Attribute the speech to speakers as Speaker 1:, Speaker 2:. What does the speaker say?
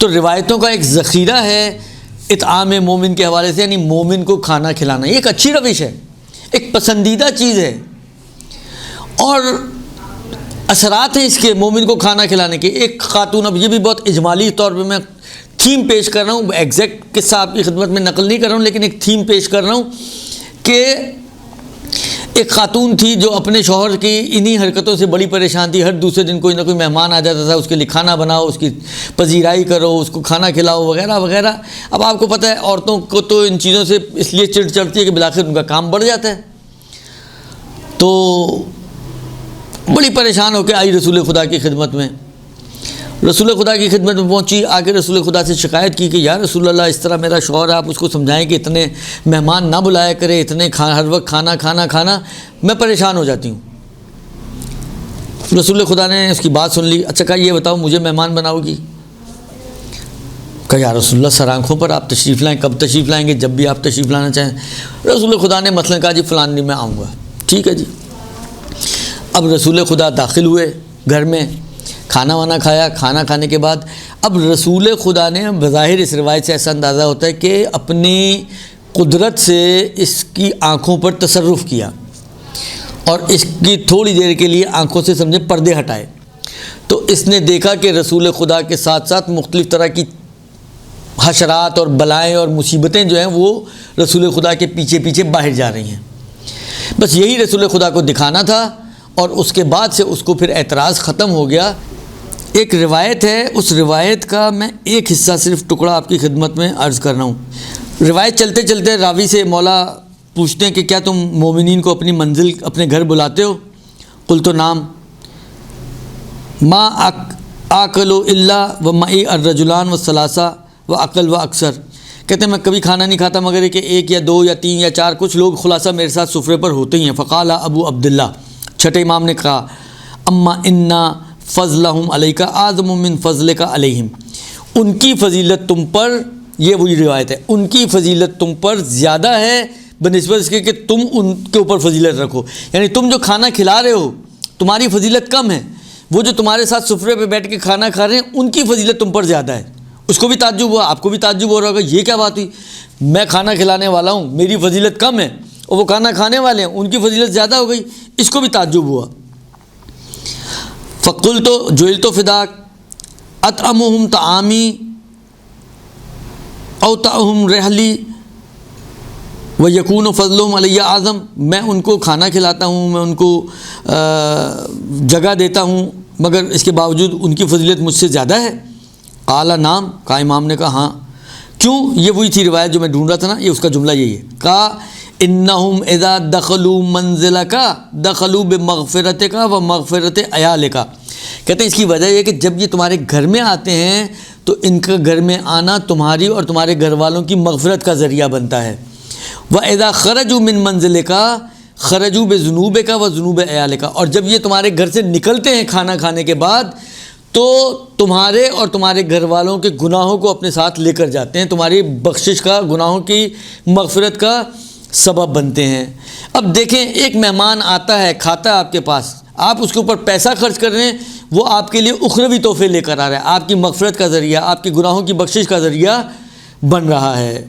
Speaker 1: تو روایتوں کا ایک ذخیرہ ہے اطعام مومن کے حوالے سے، یعنی مومن کو کھانا کھلانا، یہ ایک اچھی روش ہے، ایک پسندیدہ چیز ہے، اور اثرات ہیں اس کے مومن کو کھانا کھلانے کے۔ ایک خاتون، اب یہ بھی بہت اجمالی طور پہ میں تھیم پیش کر رہا ہوں، ایگزیکٹ قصہ آپ کی خدمت میں نقل نہیں کر رہا ہوں، لیکن ایک تھیم پیش کر رہا ہوں کہ ایک خاتون تھی جو اپنے شوہر کی انہی حرکتوں سے بڑی پریشان تھی۔ ہر دوسرے دن کوئی نہ کوئی مہمان آ جاتا تھا، اس کے لیے کھانا بناؤ، اس کی پذیرائی کرو، اس کو کھانا کھلاؤ وغیرہ وغیرہ۔ اب آپ کو پتہ ہے عورتوں کو تو ان چیزوں سے اس لیے چڑ چڑھتی ہے کہ بالآخر ان کا کام بڑھ جاتا ہے۔ تو بڑی پریشان ہو کے آئی رسول خدا کی خدمت میں، رسول خدا کی خدمت میں پہنچی، آگے رسول خدا سے شکایت کی کہ یا رسول اللہ اس طرح میرا شوہر ہے، آپ اس کو سمجھائیں کہ اتنے مہمان نہ بلایا کرے، اتنے ہر وقت کھانا، میں پریشان ہو جاتی ہوں۔ رسول خدا نے اس کی بات سن لی۔ اچھا کہا یہ بتاؤ مجھے مہمان بناؤ گی؟ کہا یا رسول اللہ سر آنکھوں پر آپ تشریف لائیں، کب تشریف لائیں گے؟ جب بھی آپ تشریف لانا چاہیں۔ رسول خدا نے مثلاً کہا جی فلان دن میں آؤں گا۔ ٹھیک ہے جی۔ اب رسول خدا داخل ہوئے گھر میں، کھانا وانا کھایا، کھانا کھانے کے بعد اب رسول خدا نے بظاہر اس روایت سے ایسا اندازہ ہوتا ہے کہ اپنی قدرت سے اس کی آنکھوں پر تصرف کیا اور اس کی تھوڑی دیر کے لیے آنکھوں سے سمجھے پردے ہٹائے۔ تو اس نے دیکھا کہ رسول خدا کے ساتھ ساتھ مختلف طرح کی حشرات اور بلائیں اور مصیبتیں جو ہیں وہ رسول خدا کے پیچھے پیچھے باہر جا رہی ہیں۔ بس یہی رسول خدا کو دکھانا تھا، اور اس کے بعد سے اس کو پھر اعتراض ختم ہو گیا۔ ایک روایت ہے، اس روایت کا میں ایک حصہ صرف ٹکڑا آپ کی خدمت میں عرض کر رہا ہوں۔ روایت چلتے چلتے راوی سے مولا پوچھتے ہیں کہ کیا تم مومنین کو اپنی منزل اپنے گھر بلاتے ہو؟ قلت نعم ما آکل الا و معی الرجلان والثلاثہ و اقل و اکثر، کہتے ہیں میں کبھی کھانا نہیں کھاتا مگر کہ ایک یا دو یا تین یا چار کچھ لوگ خلاصہ میرے ساتھ سفرے پر ہوتے ہی ہیں۔ فقال ابو عبداللہ، چھٹے امام نے کہا اما انا فضلہم علیک اعظم من فضلک علیہم، ان کی فضیلت تم پر، یہ وہی روایت ہے، ان کی فضیلت تم پر زیادہ ہے بنسبت اس کے کہ تم ان کے اوپر فضیلت رکھو، یعنی تم جو کھانا کھلا رہے ہو تمہاری فضیلت کم ہے، وہ جو تمہارے ساتھ سفرے پہ بیٹھ کے کھانا کھا رہے ہیں ان کی فضیلت تم پر زیادہ ہے۔ اس کو بھی تعجب ہوا، آپ کو بھی تعجب ہو رہا ہوگا یہ کیا بات ہوئی، میں کھانا کھلانے والا ہوں میری فضیلت کم ہے اور وہ کھانا کھانے والے ہیں ان کی فضیلت زیادہ ہو گئی، اس کو بھی تعجب ہوا۔ فقلت جعلت فداک اطعمہم طعامی اوطعہم رحلی ویکون فضلہم علی اعظم، میں ان کو کھانا کھلاتا ہوں، میں ان کو جگہ دیتا ہوں مگر اس کے باوجود ان کی فضیلت مجھ سے زیادہ ہے۔ قال نعم، کہا امام نے کہا ہاں۔ کیوں؟ یہ وہی تھی روایت جو میں ڈھونڈ رہا تھا نا، یہ اس کا جملہ یہی ہے۔ کہا انہم اذا دخلوا منزلک دخلوا بمغفرتک و مغفرت عیالک، کہتے ہیں اس کی وجہ یہ کہ جب یہ تمہارے گھر میں آتے ہیں تو ان کا گھر میں آنا تمہاری اور تمہارے گھر والوں کی مغفرت کا ذریعہ بنتا ہے۔ وَإِذَا خَرَجُوا مِن مَنزِلِكَ خَرَجُوا بِذُنُوبِكَ وَذُنُوبِ عِيَالِكَ، اور جب یہ تمہارے گھر سے نکلتے ہیں کھانا کھانے کے بعد تو تمہارے اور تمہارے گھر والوں کے گناہوں کو اپنے ساتھ لے کر جاتے ہیں، تمہاری بخشش کا، گناہوں کی مغفرت کا سبب بنتے ہیں۔ اب دیکھیں ایک مہمان آتا ہے کھاتا ہے آپ کے پاس، آپ اس کے اوپر پیسہ خرچ کر رہے ہیں، وہ آپ کے لیے اخروی تحفے لے کر آ رہا ہے، آپ کی مغفرت کا ذریعہ، آپ کے گناہوں کی بخشش کا ذریعہ بن رہا ہے۔